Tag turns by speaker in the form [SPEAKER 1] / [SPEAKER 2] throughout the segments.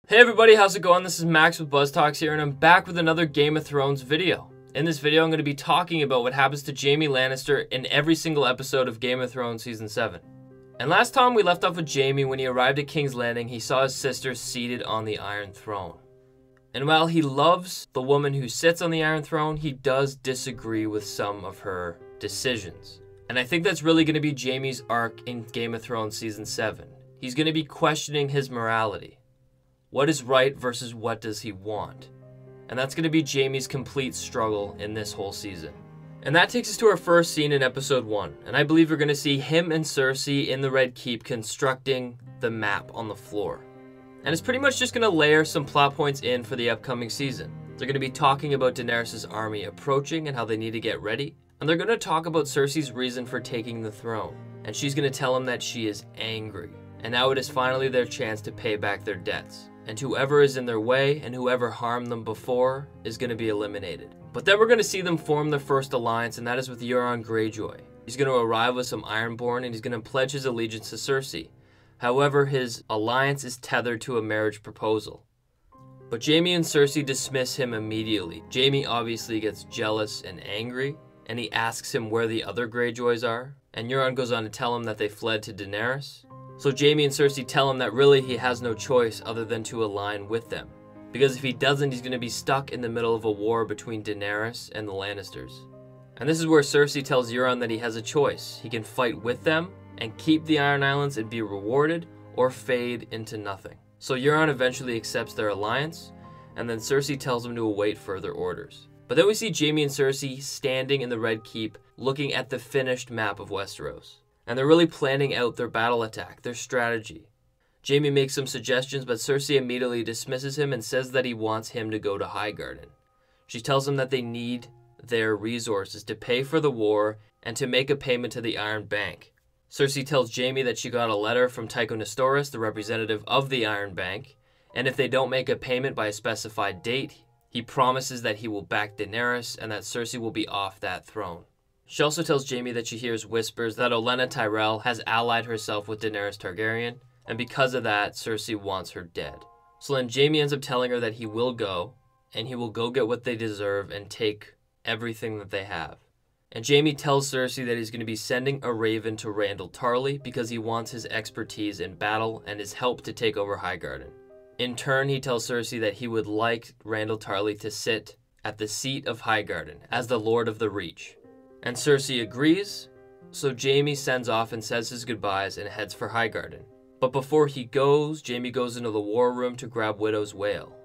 [SPEAKER 1] Hey everybody, how's it going? This is Max with BuzzTox here, and I'm back with another Game of Thrones video. In this video, I'm going to be talking about what happens to Jamie Lannister in every single episode of Game of Thrones Season 7. And last time we left off with Jamie, when he arrived at King's Landing, he saw his sister seated on the Iron Throne. And while he loves the woman who sits on the Iron Throne, he does disagree with some of her decisions. And I think that's really going to be Jamie's arc in Game of Thrones Season 7. He's going to be questioning his morality. What is right versus what does he want? And that's going to be Jamie's complete struggle in this whole season. And that takes us to our first scene in episode 1. And I believe we're going to see him and Cersei in the Red Keep constructing the map on the floor. And it's pretty much just going to layer some plot points in for the upcoming season. They're going to be talking about Daenerys' army approaching and how they need to get ready. And they're going to talk about Cersei's reason for taking the throne. And she's going to tell him that she is angry. And now it is finally their chance to pay back their debts. And whoever is in their way and whoever harmed them before is going to be eliminated. But then we're going to see them form their first alliance, and that is with Euron Greyjoy. He's going to arrive with some Ironborn, and he's going to pledge his allegiance to Cersei. However, his alliance is tethered to a marriage proposal. But Jamie and Cersei dismiss him immediately. Jamie obviously gets jealous and angry, and he asks him where the other Greyjoys are. And Euron goes on to tell him that they fled to Daenerys. So Jamie and Cersei tell him that really he has no choice other than to align with them. Because if he doesn't, he's going to be stuck in the middle of a war between Daenerys and the Lannisters. And this is where Cersei tells Euron that he has a choice. He can fight with them and keep the Iron Islands and be rewarded, or fade into nothing. So Euron eventually accepts their alliance, and then Cersei tells him to await further orders. But then we see Jamie and Cersei standing in the Red Keep looking at the finished map of Westeros. And they're really planning out their battle attack, their strategy. Jamie makes some suggestions, but Cersei immediately dismisses him and says that he wants him to go to Highgarden. She tells him that they need their resources to pay for the war and to make a payment to the Iron Bank. Cersei tells Jamie that she got a letter from Tycho Nestoris, the representative of the Iron Bank, and if they don't make a payment by a specified date, he promises that he will back Daenerys and that Cersei will be off that throne. She also tells Jamie that she hears whispers that Olenna Tyrell has allied herself with Daenerys Targaryen, and because of that, Cersei wants her dead. So then Jamie ends up telling her that he will go, and he will go get what they deserve and take everything that they have. And Jamie tells Cersei that he's going to be sending a raven to Randyll Tarly because he wants his expertise in battle and his help to take over Highgarden. In turn, he tells Cersei that he would like Randyll Tarly to sit at the seat of Highgarden as the Lord of the Reach. And Cersei agrees, so Jamie sends off and says his goodbyes and heads for Highgarden. But before he goes, Jamie goes into the war room to grab Widow's Wail,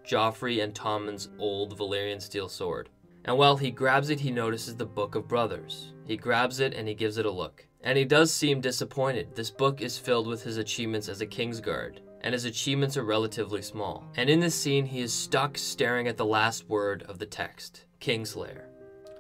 [SPEAKER 1] Joffrey and Tommen's old Valyrian steel sword. And while he grabs it, he notices the Book of Brothers. He grabs it and he gives it a look. And he does seem disappointed. This book is filled with his achievements as a Kingsguard, and his achievements are relatively small. And in this scene, he is stuck staring at the last word of the text, Kingslayer.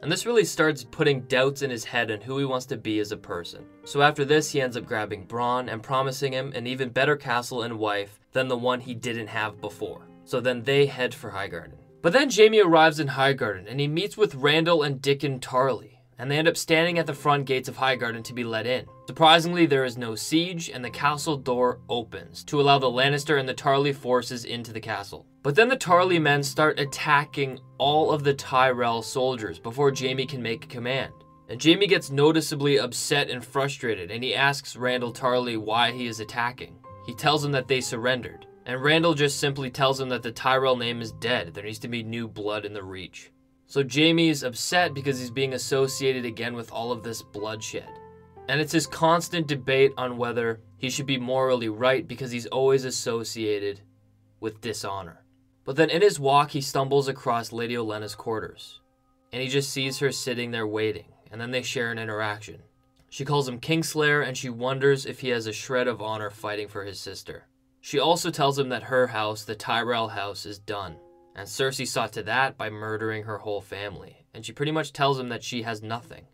[SPEAKER 1] And this really starts putting doubts in his head on who he wants to be as a person. So after this, he ends up grabbing Bronn and promising him an even better castle and wife than the one he didn't have before. So then they head for Highgarden. But then Jamie arrives in Highgarden and he meets with Randyll and Dickon Tarly. And they end up standing at the front gates of Highgarden to be let in. Surprisingly, there is no siege and the castle door opens to allow the Lannister and the Tarly forces into the castle. But then the Tarly men start attacking all of the Tyrell soldiers before Jamie can make a command. And Jamie gets noticeably upset and frustrated, and he asks Randyll Tarly why he is attacking. He tells him that they surrendered. And Randyll just simply tells him that the Tyrell name is dead. There needs to be new blood in the Reach. So Jamie is upset because he's being associated again with all of this bloodshed. And it's his constant debate on whether he should be morally right because he's always associated with dishonor. But then in his walk, he stumbles across Lady Olenna's quarters. And he just sees her sitting there waiting. And then they share an interaction. She calls him Kingslayer and she wonders if he has a shred of honor fighting for his sister. She also tells him that her house, the Tyrell house, is done. And Cersei saw to that by murdering her whole family. And she pretty much tells him that she has nothing.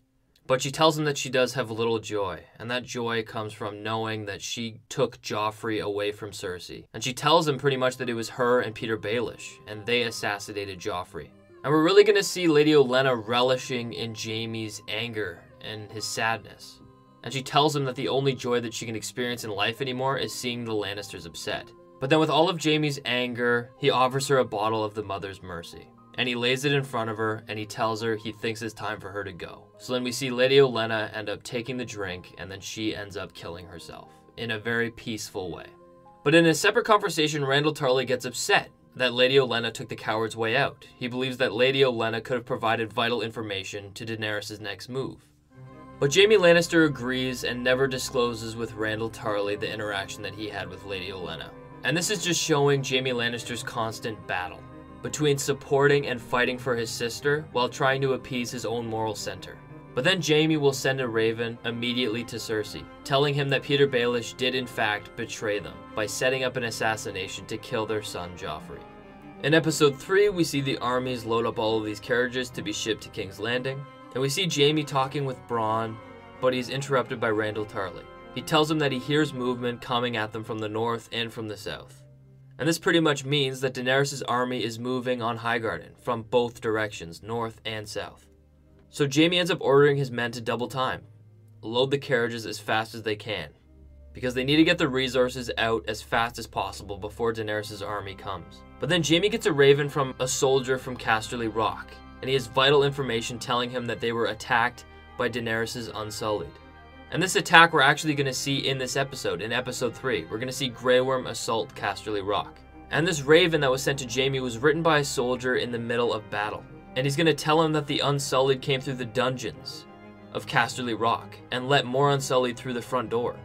[SPEAKER 1] But she tells him that she does have little joy. And that joy comes from knowing that she took Joffrey away from Cersei. And she tells him pretty much that it was her and Peter Baelish. And they assassinated Joffrey. And we're really going to see Lady Olenna relishing in Jamie's anger and his sadness. And she tells him that the only joy that she can experience in life anymore is seeing the Lannisters upset. But then with all of Jamie's anger, he offers her a bottle of the Mother's Mercy. And he lays it in front of her, and he tells her he thinks it's time for her to go. So then we see Lady Olenna end up taking the drink, and then she ends up killing herself in a very peaceful way. But in a separate conversation, Randyll Tarly gets upset that Lady Olenna took the coward's way out. He believes that Lady Olenna could have provided vital information to Daenerys' next move. But Jamie Lannister agrees and never discloses with Randyll Tarly the interaction that he had with Lady Olenna. And this is just showing Jamie Lannister's constant battle between supporting and fighting for his sister while trying to appease his own moral center. But then Jamie will send a raven immediately to Cersei, telling him that Peter Baelish did in fact betray them by setting up an assassination to kill their son Joffrey. In episode 3, we see the armies load up all of these carriages to be shipped to King's Landing, and we see Jamie talking with Bronn, but he's interrupted by Randyll Tarly. He tells him that he hears movement coming at them from the north and from the south. And this pretty much means that Daenerys' army is moving on Highgarden from both directions, north and south. So Jamie ends up ordering his men to double time, load the carriages as fast as they can, because they need to get the resources out as fast as possible before Daenerys' army comes. But then Jamie gets a raven from a soldier from Casterly Rock, and he has vital information telling him that they were attacked by Daenerys' Unsullied. And this attack we're actually going to see in this episode, in episode 3. We're going to see Grey Worm assault Casterly Rock. And this raven that was sent to Jamie was written by a soldier in the middle of battle. And he's going to tell him that the Unsullied came through the dungeons of Casterly Rock and let more Unsullied through the front door.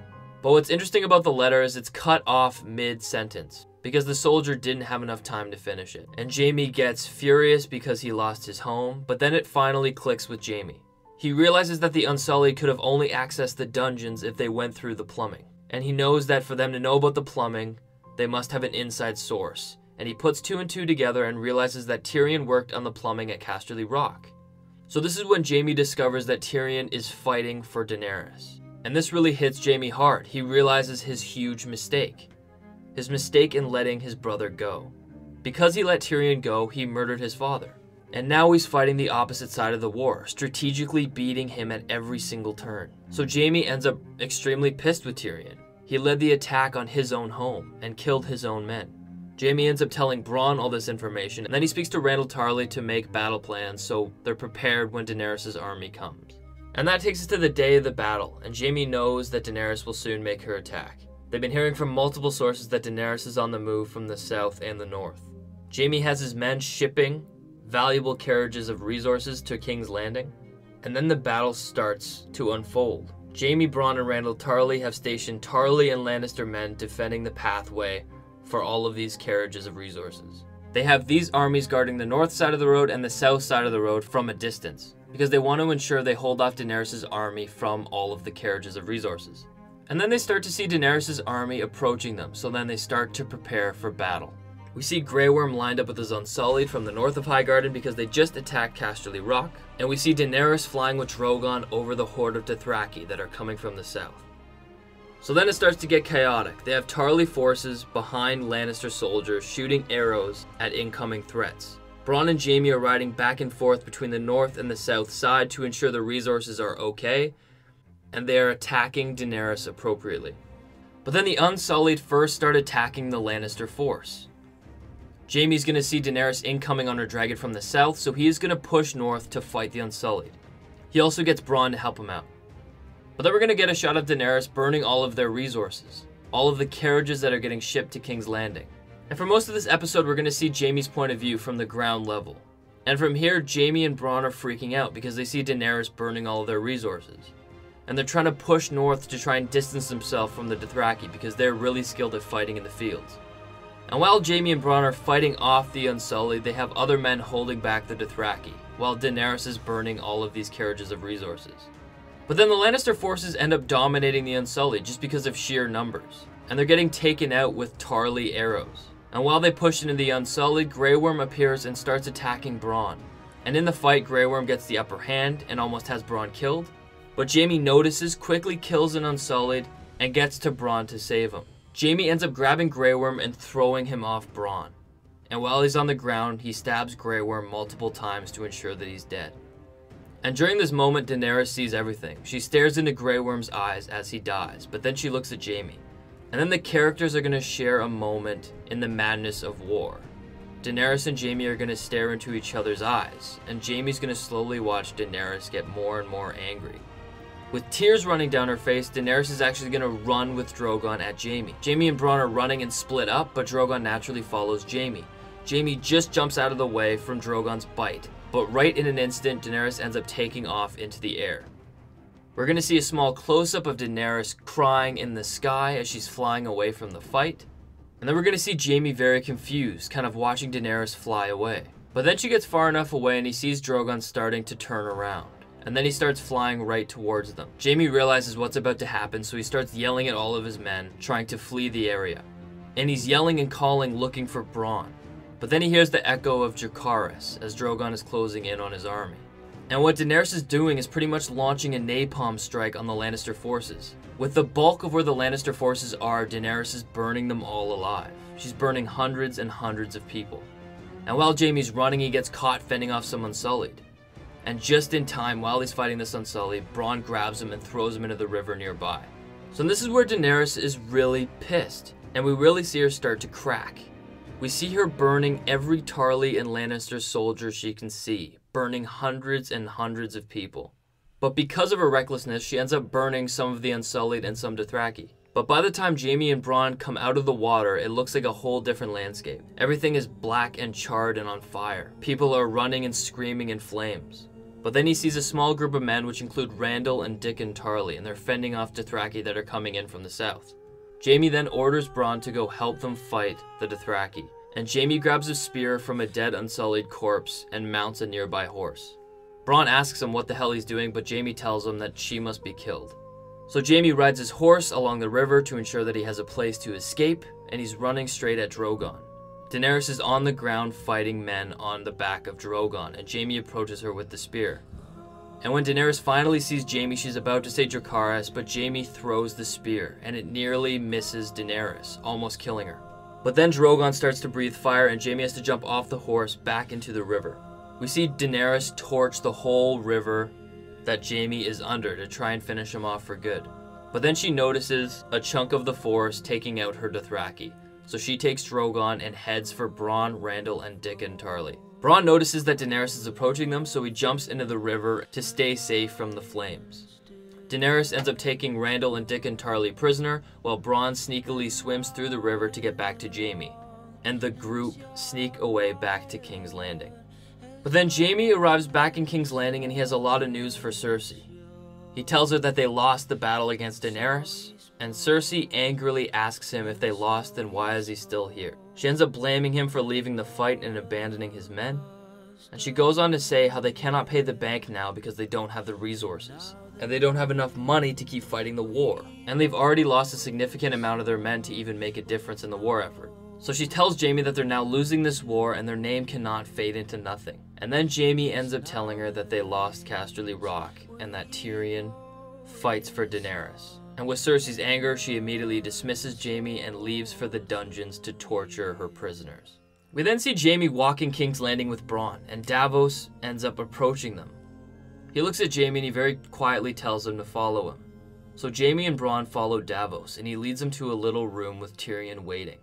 [SPEAKER 1] But what's interesting about the letter is it's cut off mid-sentence because the soldier didn't have enough time to finish it. And Jamie gets furious because he lost his home, but then it finally clicks with Jamie. He realizes that the Unsullied could have only accessed the dungeons if they went through the plumbing. And he knows that for them to know about the plumbing, they must have an inside source. And he puts 2 and 2 together and realizes that Tyrion worked on the plumbing at Casterly Rock. So this is when Jamie discovers that Tyrion is fighting for Daenerys. And this really hits Jamie hard. He realizes his huge mistake. His mistake in letting his brother go. Because he let Tyrion go, he murdered his father. And now he's fighting the opposite side of the war, strategically beating him at every single turn. So Jamie ends up extremely pissed with Tyrion. He led the attack on his own home and killed his own men. Jamie ends up telling Bronn all this information, and then he speaks to Randyll Tarly to make battle plans so they're prepared when Daenerys' army comes. And that takes us to the day of the battle, and Jamie knows that Daenerys will soon make her attack. They've been hearing from multiple sources that Daenerys is on the move from the south and the north. Jamie has his men shipping valuable carriages of resources to King's Landing, and then the battle starts to unfold. Jamie, Bronn, and Randyll Tarly have stationed Tarly and Lannister men defending the pathway for all of these carriages of resources. They have these armies guarding the north side of the road and the south side of the road from a distance, because they want to ensure they hold off Daenerys' army from all of the carriages of resources. And then they start to see Daenerys' army approaching them, so then they start to prepare for battle. We see Grey Worm lined up with his Unsullied from the north of Highgarden because they just attacked Casterly Rock, and we see Daenerys flying with Drogon over the horde of Dothraki that are coming from the south. So then it starts to get chaotic. They have Tarly forces behind Lannister soldiers shooting arrows at incoming threats. Bronn and Jamie are riding back and forth between the north and the south side to ensure the resources are okay, and they are attacking Daenerys appropriately. But then the Unsullied first start attacking the Lannister force. Jamie's going to see Daenerys incoming on her dragon from the south, so he is going to push north to fight the Unsullied. He also gets Bronn to help him out. But then we're going to get a shot of Daenerys burning all of their resources, all of the carriages that are getting shipped to King's Landing. And for most of this episode, we're going to see Jamie's point of view from the ground level. And from here, Jamie and Bronn are freaking out because they see Daenerys burning all of their resources. And they're trying to push north to try and distance themselves from the Dothraki because they're really skilled at fighting in the fields. And while Jamie and Bronn are fighting off the Unsullied, they have other men holding back the Dothraki, while Daenerys is burning all of these carriages of resources. But then the Lannister forces end up dominating the Unsullied just because of sheer numbers, and they're getting taken out with Tarly arrows. And while they push into the Unsullied, Grey Worm appears and starts attacking Bronn. And in the fight, Grey Worm gets the upper hand and almost has Bronn killed, but Jamie notices, quickly kills an Unsullied, and gets to Bronn to save him. Jamie ends up grabbing Grey Worm and throwing him off Bronn. And while he's on the ground, he stabs Grey Worm multiple times to ensure that he's dead. And during this moment, Daenerys sees everything. She stares into Grey Worm's eyes as he dies, but then she looks at Jamie. And then the characters are going to share a moment in the madness of war. Daenerys and Jamie are going to stare into each other's eyes, and Jamie's going to slowly watch Daenerys get more and more angry. With tears running down her face, Daenerys is actually going to run with Drogon at Jamie. Jamie and Bronn are running and split up, but Drogon naturally follows Jamie. Jamie just jumps out of the way from Drogon's bite, but right in an instant, Daenerys ends up taking off into the air. We're going to see a small close-up of Daenerys crying in the sky as she's flying away from the fight. And then we're going to see Jamie very confused, kind of watching Daenerys fly away. But then she gets far enough away and he sees Drogon starting to turn around. And then he starts flying right towards them. Jamie realizes what's about to happen, so he starts yelling at all of his men, trying to flee the area. And he's yelling and calling, looking for Bronn. But then he hears the echo of Dracarys as Drogon is closing in on his army. And what Daenerys is doing is pretty much launching a napalm strike on the Lannister forces. With the bulk of where the Lannister forces are, Daenerys is burning them all alive. She's burning hundreds and hundreds of people. And while Jamie's running, he gets caught fending off some Unsullied. And just in time, while he's fighting this Unsullied, Bronn grabs him and throws him into the river nearby. So this is where Daenerys is really pissed, and we really see her start to crack. We see her burning every Tarly and Lannister soldier she can see, burning hundreds and hundreds of people. But because of her recklessness, she ends up burning some of the Unsullied and some Dothraki. But by the time Jamie and Bronn come out of the water, it looks like a whole different landscape. Everything is black and charred and on fire. People are running and screaming in flames. But then he sees a small group of men, which include Randall and Dickon Tarly, and they're fending off Dothraki that are coming in from the south. Jamie then orders Bronn to go help them fight the Dothraki, and Jamie grabs a spear from a dead Unsullied corpse and mounts a nearby horse. Bronn asks him what the hell he's doing, but Jamie tells him that she must be killed. So Jamie rides his horse along the river to ensure that he has a place to escape, and he's running straight at Drogon. Daenerys is on the ground fighting men on the back of Drogon, and Jamie approaches her with the spear. And when Daenerys finally sees Jamie, she's about to say Dracarys, but Jamie throws the spear, and it nearly misses Daenerys, almost killing her. But then Drogon starts to breathe fire, and Jamie has to jump off the horse back into the river. We see Daenerys torch the whole river that Jamie is under to try and finish him off for good. But then she notices a chunk of the forest taking out her Dothraki. So she takes Drogon and heads for Bronn, Randall, and Dickon Tarly. Bronn notices that Daenerys is approaching them, so he jumps into the river to stay safe from the flames. Daenerys ends up taking Randall and Dickon Tarly prisoner, while Bronn sneakily swims through the river to get back to Jamie. And the group sneak away back to King's Landing. But then Jamie arrives back in King's Landing and he has a lot of news for Cersei. He tells her that they lost the battle against Daenerys, and Cersei angrily asks him if they lost, then why is he still here? She ends up blaming him for leaving the fight and abandoning his men. And she goes on to say how they cannot pay the bank now because they don't have the resources. And they don't have enough money to keep fighting the war. And they've already lost a significant amount of their men to even make a difference in the war effort. So she tells Jamie that they're now losing this war and their name cannot fade into nothing. And then Jamie ends up telling her that they lost Casterly Rock and that Tyrion fights for Daenerys. And with Cersei's anger, she immediately dismisses Jamie and leaves for the dungeons to torture her prisoners. We then see Jamie walking King's Landing with Bronn, and Davos ends up approaching them. He looks at Jamie and he very quietly tells him to follow him. So Jamie and Bronn follow Davos, and he leads them to a little room with Tyrion waiting.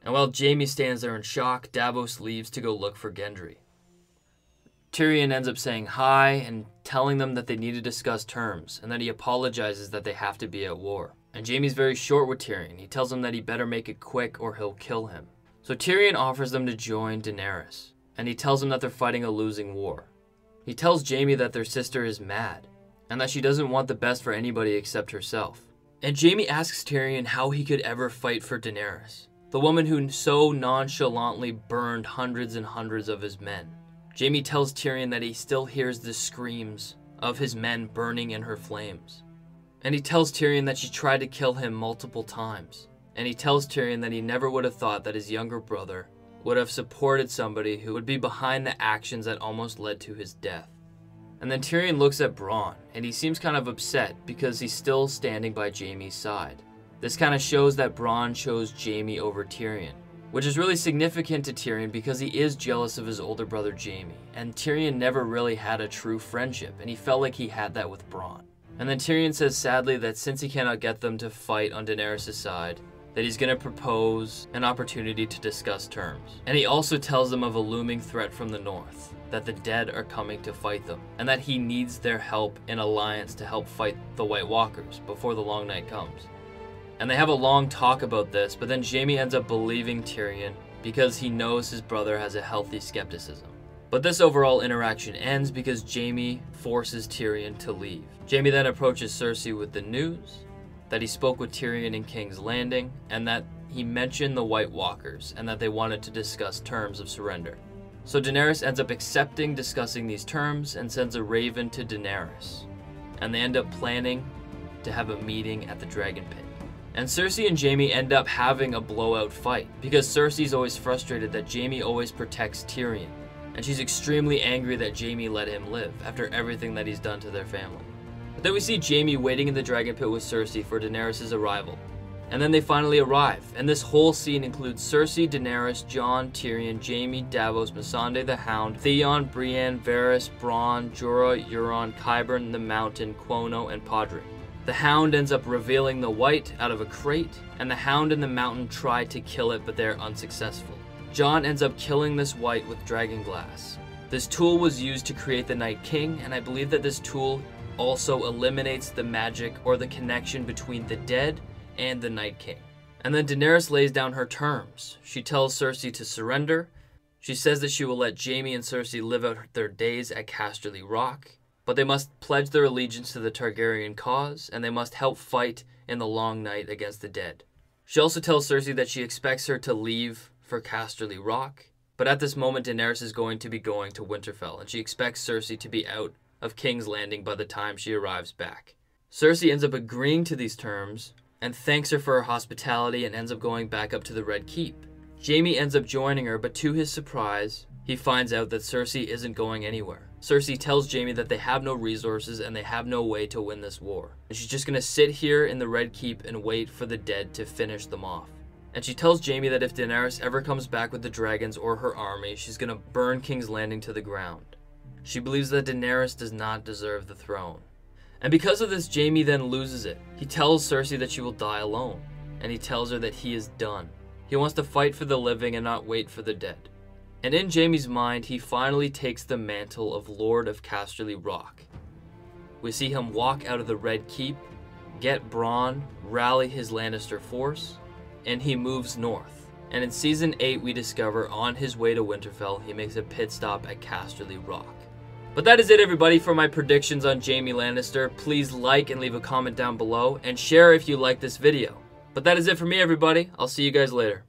[SPEAKER 1] And while Jamie stands there in shock, Davos leaves to go look for Gendry. Tyrion ends up saying hi and telling them that they need to discuss terms, and that he apologizes that they have to be at war. And Jaime's very short with Tyrion. He tells him that he better make it quick or he'll kill him. So Tyrion offers them to join Daenerys, and he tells them that they're fighting a losing war. He tells Jaime that their sister is mad, and that she doesn't want the best for anybody except herself. And Jaime asks Tyrion how he could ever fight for Daenerys, the woman who so nonchalantly burned hundreds and hundreds of his men. Jaime tells Tyrion that he still hears the screams of his men burning in her flames. And he tells Tyrion that she tried to kill him multiple times. And he tells Tyrion that he never would have thought that his younger brother would have supported somebody who would be behind the actions that almost led to his death. And then Tyrion looks at Bronn, and he seems kind of upset because he's still standing by Jaime's side. This kind of shows that Bronn chose Jaime over Tyrion, which is really significant to Tyrion because he is jealous of his older brother Jaime, and Tyrion never really had a true friendship, and he felt like he had that with Bronn. And then Tyrion says sadly that since he cannot get them to fight on Daenerys' side, that he's going to propose an opportunity to discuss terms. And he also tells them of a looming threat from the north, that the dead are coming to fight them, and that he needs their help in alliance to help fight the White Walkers before the long night comes. And they have a long talk about this, but then Jamie ends up believing Tyrion because he knows his brother has a healthy skepticism. But this overall interaction ends because Jamie forces Tyrion to leave. Jamie then approaches Cersei with the news that he spoke with Tyrion in King's Landing, and that he mentioned the White Walkers, and that they wanted to discuss terms of surrender. So Daenerys ends up accepting discussing these terms and sends a raven to Daenerys. And they end up planning to have a meeting at the Dragon Pit. And Cersei and Jamie end up having a blowout fight, because Cersei's always frustrated that Jamie always protects Tyrion. And she's extremely angry that Jamie let him live after everything that he's done to their family. But then we see Jamie waiting in the Dragon Pit with Cersei for Daenerys' arrival. And then they finally arrive, and this whole scene includes Cersei, Daenerys, Jon, Tyrion, Jamie, Davos, Missandei the Hound, Theon, Brienne, Varys, Bronn, Jorah, Euron, Qyburn, the Mountain, Quono, and Podrick. The Hound ends up revealing the White out of a crate, and the Hound and the Mountain try to kill it, but they're unsuccessful. Jon ends up killing this White with dragonglass. This tool was used to create the Night King, and I believe that this tool also eliminates the magic or the connection between the dead and the Night King. And then Daenerys lays down her terms. She tells Cersei to surrender. She says that she will let Jamie and Cersei live out their days at Casterly Rock, but they must pledge their allegiance to the Targaryen cause, and they must help fight in the long night against the dead. She also tells Cersei that she expects her to leave for Casterly Rock, but at this moment Daenerys is going to be going to Winterfell, and she expects Cersei to be out of King's Landing by the time she arrives back. Cersei ends up agreeing to these terms, and thanks her for her hospitality, and ends up going back up to the Red Keep. Jamie ends up joining her, but to his surprise, he finds out that Cersei isn't going anywhere. Cersei tells Jamie that they have no resources and they have no way to win this war. And she's just going to sit here in the Red Keep and wait for the dead to finish them off. And she tells Jamie that if Daenerys ever comes back with the dragons or her army, she's going to burn King's Landing to the ground. She believes that Daenerys does not deserve the throne. And because of this, Jamie then loses it. He tells Cersei that she will die alone, and he tells her that he is done. He wants to fight for the living and not wait for the dead. And in Jamie's mind, he finally takes the mantle of Lord of Casterly Rock. We see him walk out of the Red Keep, get Bronn, rally his Lannister force, and he moves north. And in Season 8, we discover on his way to Winterfell, he makes a pit stop at Casterly Rock. But that is it, everybody, for my predictions on Jamie Lannister. Please like and leave a comment down below, and share if you like this video. But that is it for me, everybody. I'll see you guys later.